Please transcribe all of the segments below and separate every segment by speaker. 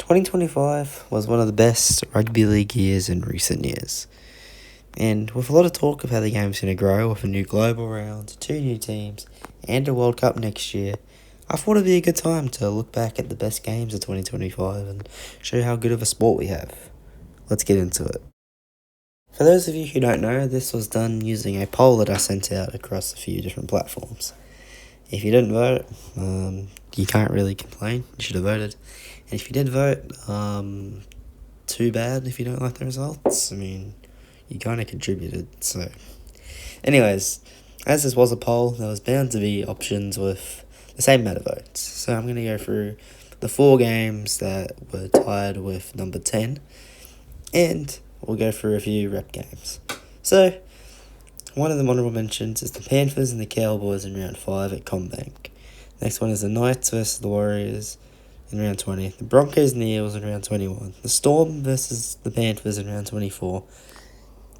Speaker 1: 2025 was one of the best rugby league years in recent years. And with a lot of talk of how the game's going to grow with a new global round, 2 new teams, and a World Cup next year, I thought it'd be a good time to look back at the best games of 2025 and show how good of a sport we have. Let's get into it. For those of you who don't know, this was done using a poll that I sent out across a few different platforms. If you didn't vote, you can't really complain. You should have voted. And if you did vote, too bad if you don't like the results. I mean, you kind of contributed. So, anyways, as this was a poll, there was bound to be options with the same amount of votes. So I'm going to go through the 4 games that were tied with number 10. And we'll go through a few rep games. So, one of the honourable mentions is the Panthers and the Cowboys in round 5 at Combank. Next one is the Knights versus the Warriors in round 20. The Broncos and the Eels in round 21. The Storm versus the Panthers in round 24.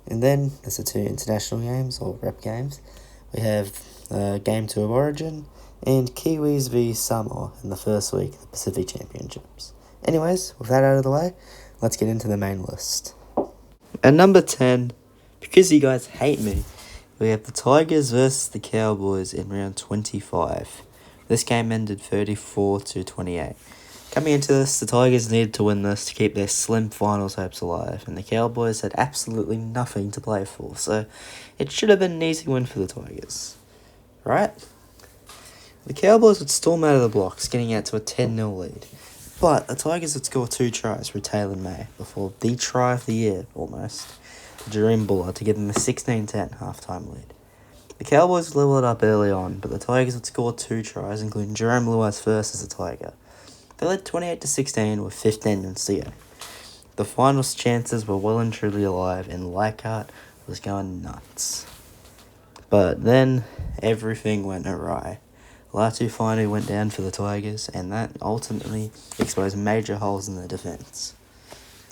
Speaker 1: And then there's the 2 international games, or rep games. We have Game 2 of Origin and Kiwis v Samoa in the first week of the Pacific Championships. Anyways, with that out of the way, let's get into the main list. At number 10, because you guys hate me, we have the Tigers versus the Cowboys in round 25. This game ended 34-28. Coming into this, the Tigers needed to win this to keep their slim finals hopes alive, and the Cowboys had absolutely nothing to play for, so it should have been an easy win for the Tigers. Right? The Cowboys would storm out of the blocks, getting out to a 10-0 lead. But the Tigers would score 2 tries for Taylor May before the try of the year, almost, Jerome Buller, to give them a 16-10 halftime lead. The Cowboys would level it up early on, but the Tigers would score 2 tries, including Jerome Luai's first as a Tiger. They led 28-16 with 15 minutes to go. The finals chances were well and truly alive, and Leichhardt was going nuts. But then, everything went awry. Latu finally went down for the Tigers, and that ultimately exposed major holes in their defence.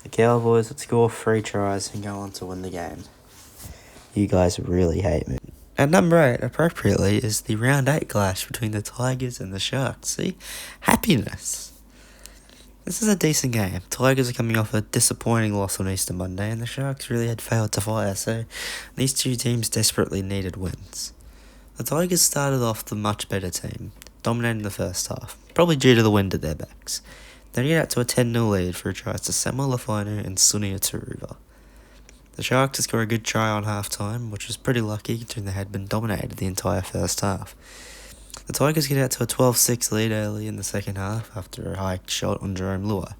Speaker 1: The Cowboys would score 3 tries and go on to win the game. You guys really hate me. At number 8, appropriately, is the round 8 clash between the Tigers and the Sharks. See? Happiness. This is a decent game. Tigers are coming off a disappointing loss on Easter Monday, and the Sharks really had failed to fire, so these 2 teams desperately needed wins. The Tigers started off the much better team, dominating the first half, probably due to the wind at their backs. They get out to a 10-0 lead for a try to Samuel Lafino and Sunia Taruva. The Sharks score a good try on half-time, which was pretty lucky considering they had been dominated the entire first half. The Tigers get out to a 12-6 lead early in the second half after a high shot on Jerome Luai.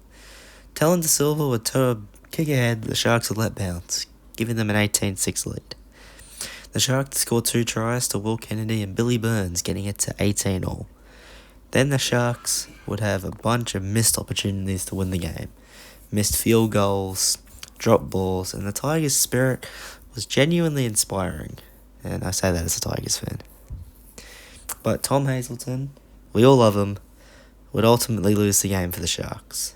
Speaker 1: Talon De Silva would tow a kick ahead the Sharks would let bounce, giving them an 18-6 lead. The Sharks scored 2 tries to Will Kennedy and Billy Burns, getting it to 18-all. Then the Sharks would have a bunch of missed opportunities to win the game. Missed field goals, dropped balls, and the Tigers' spirit was genuinely inspiring. And I say that as a Tigers fan. But Tom Hazelton, we all love him, would ultimately lose the game for the Sharks.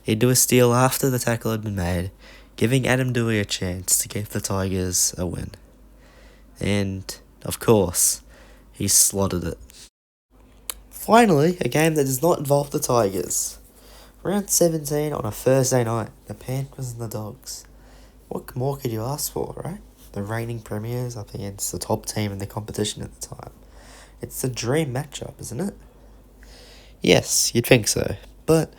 Speaker 1: He'd do a steal after the tackle had been made, giving Adam Dewey a chance to give the Tigers a win. And, of course, he slotted it. Finally, a game that does not involve the Tigers. Round 17 on a Thursday night, the Panthers and the Dogs. What more could you ask for, right? The reigning premiers up against the top team in the competition at the time. It's a dream matchup, isn't it? Yes, you'd think so. But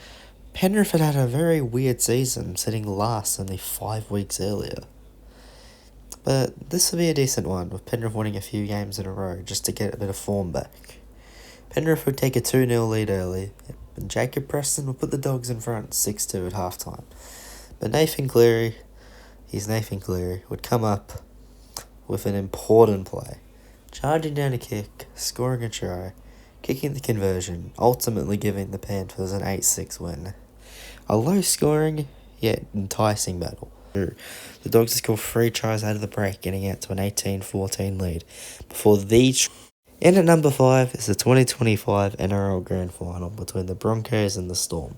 Speaker 1: Penrith had a very weird season, sitting last only 5 weeks earlier. But this will be a decent one, with Penrith winning a few games in a row just to get a bit of form back. Penrith would take a 2-0 lead early, and Jacob Preston would put the Dogs in front 6-2 at halftime. But Nathan Cleary, would come up with an important play, charging down a kick, scoring a try, kicking the conversion, ultimately giving the Panthers an 8-6 win. A low-scoring, yet enticing battle. The Dogs scored 3 tries out of the break, getting out to an 18-14 lead before And at number 5 is the 2025 NRL Grand Final between the Broncos and the Storm.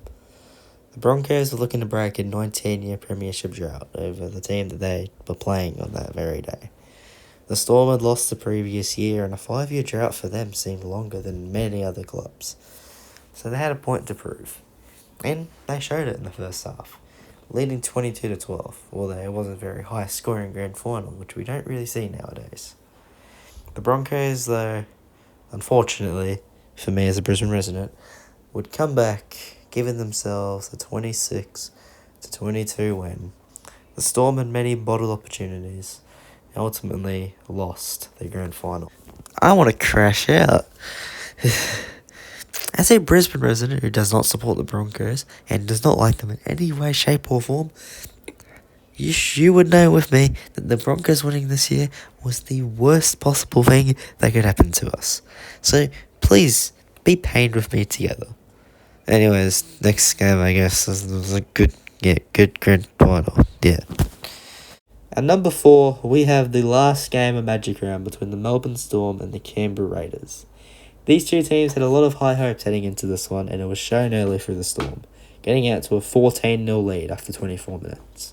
Speaker 1: The Broncos were looking to break a 19-year premiership drought over the team that they were playing on that very day. The Storm had lost the previous year, and a 5-year drought for them seemed longer than many other clubs. So they had a point to prove. And they showed it in the first half, leading 22-12, although it was a very high scoring grand final, which we don't really see nowadays. The Broncos, though, unfortunately, for me as a Brisbane resident, would come back, giving themselves a 26-22 win. The Storm had many bottled opportunities and ultimately lost their grand final. I want to crash out. As a Brisbane resident who does not support the Broncos and does not like them in any way, shape or form, you would know with me that the Broncos winning this year was the worst possible thing that could happen to us. So please be pained with me together. Anyways, next game I guess was a good grand final. Yeah. At number 4, we have the last game of Magic Round between the Melbourne Storm and the Canberra Raiders. These two teams had a lot of high hopes heading into this one, and it was shown early through the Storm, getting out to a 14-0 lead after 24 minutes.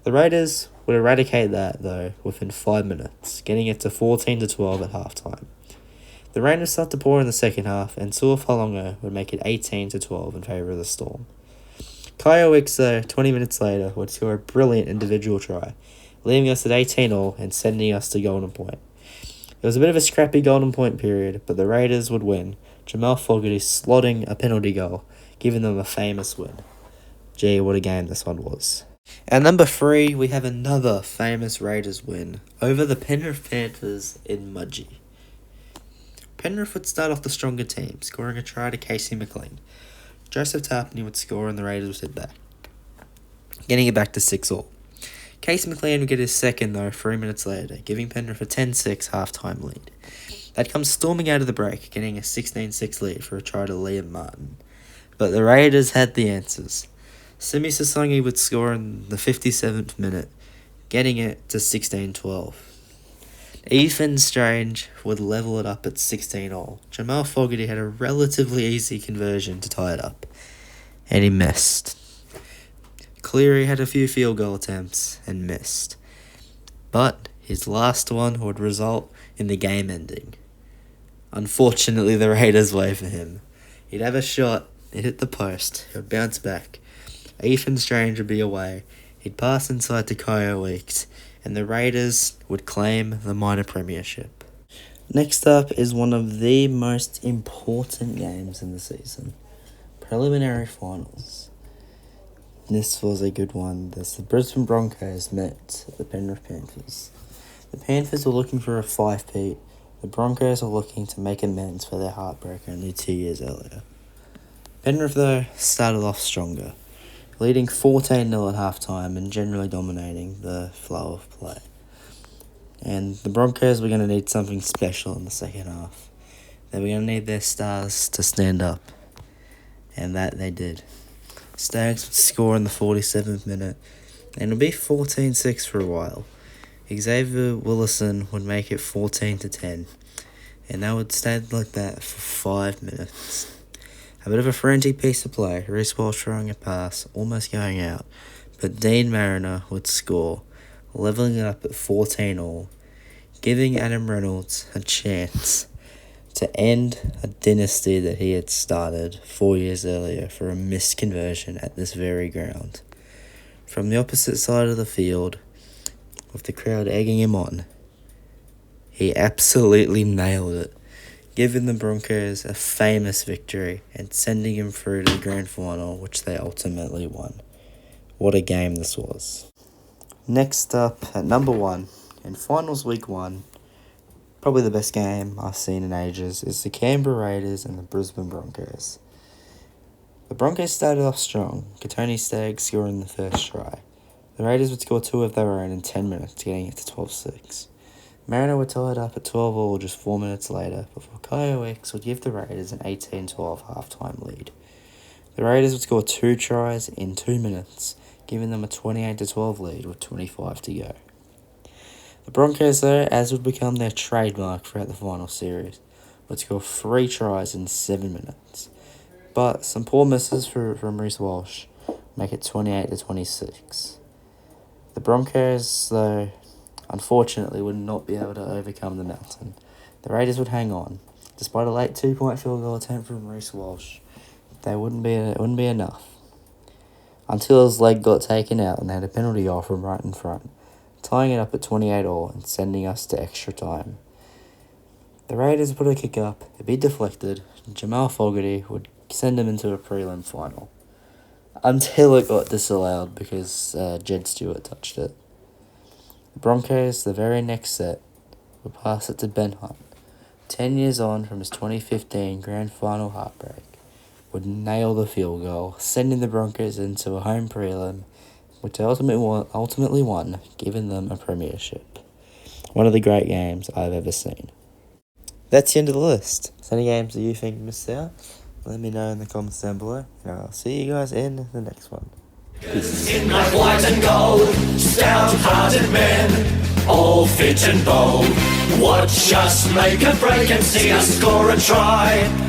Speaker 1: The Raiders would eradicate that, though, within 5 minutes, getting it to 14-12 at halftime. The rain would start to pour in the second half, and Tuafalongo would make it 18-12 in favour of the Storm. Kyle Wicks, though, 20 minutes later, would score a brilliant individual try, leaving us at 18-all and sending us to Golden Point. It was a bit of a scrappy Golden Point period, but the Raiders would win, Jamal Fogarty slotting a penalty goal, giving them a famous win. Gee, what a game this one was. At number 3, we have another famous Raiders win over the Penrith Panthers in Mudgee. Penrith would start off the stronger team, scoring a try to Casey McLean. Joseph Tarpany would score and the Raiders would sit back, getting it back to 6-all. Casey McLean would get his second, though, 3 minutes later, giving Penrith a 10-6 halftime lead. They'd come storming out of the break, getting a 16-6 lead for a try to Liam Martin. But the Raiders had the answers. Simi Sasangi would score in the 57th minute, getting it to 16-12. Ethan Strange would level it up at 16-all. Jamal Fogarty had a relatively easy conversion to tie it up, and he missed. Cleary had a few field goal attempts and missed, but his last one would result in the game ending. Unfortunately, the Raiders waited for him. He'd have a shot, it hit the post, he would bounce back. Ethan Strange would be away, he'd pass inside to Kyle Weeks, and the Raiders would claim the minor premiership. Next up is one of the most important games in the season, preliminary finals. This was a good one. The Brisbane Broncos met the Penrith Panthers. The Panthers were looking for a 5-peat. The Broncos were looking to make amends for their heartbreak only 2 years earlier. Penrith, though, started off stronger, leading 14-0 at halftime and generally dominating the flow of play. And the Broncos were going to need something special in the second half. They were going to need their stars to stand up, and that they did. Stags would score in the 47th minute, and it would be 14-6 for a while. Xavier Willison would make it 14-10, and that would stay like that for 5 minutes. A bit of a frantic piece of play, Reece Walsh throwing a pass, almost going out, but Dean Mariner would score, levelling it up at 14-all, giving Adam Reynolds a chance to end a dynasty that he had started 4 years earlier for a missed conversion at this very ground. From the opposite side of the field, with the crowd egging him on, he absolutely nailed it, giving the Broncos a famous victory and sending him through to the grand final, which they ultimately won. What a game this was. Next up, at number 1, in finals week 1, probably the best game I've seen in ages, is the Canberra Raiders and the Brisbane Broncos. The Broncos started off strong, Katoni Staggs scoring the first try. The Raiders would score 2 of their own in 10 minutes, getting it to 12-6. Mariner would tie it up at 12-all just 4 minutes later, before Kyle Weeks would give the Raiders an 18-12 halftime lead. The Raiders would score 2 tries in 2 minutes, giving them a 28-12 lead with 25 to go. The Broncos, though, as would become their trademark throughout the final series, would score 3 tries in 7 minutes. But some poor misses from Reece Walsh make it 28-26. The Broncos, though, unfortunately would not be able to overcome the mountain. The Raiders would hang on. Despite a late 2-point field goal attempt from Reece Walsh, it wouldn't be enough. Until his leg got taken out and they had a penalty off from right in front, tying it up at 28-all and sending us to extra time. The Raiders put a kick up, it'd be deflected, and Jamal Fogarty would send him into a prelim final. Until it got disallowed because Jed Stewart touched it. The Broncos, the very next set, would pass it to Ben Hunt. 10 years on from his 2015 grand final heartbreak, would nail the field goal, sending the Broncos into a home prelim, which they ultimately won, giving them a premiership. One of the great games I've ever seen. That's the end of the list. So any games that you think missed out, let me know in the comments down below, and I'll see you guys in the next one. Peace.
Speaker 2: In black, white and gold, stout-hearted men, all fit and bold. Watch us make a break and see us score a try.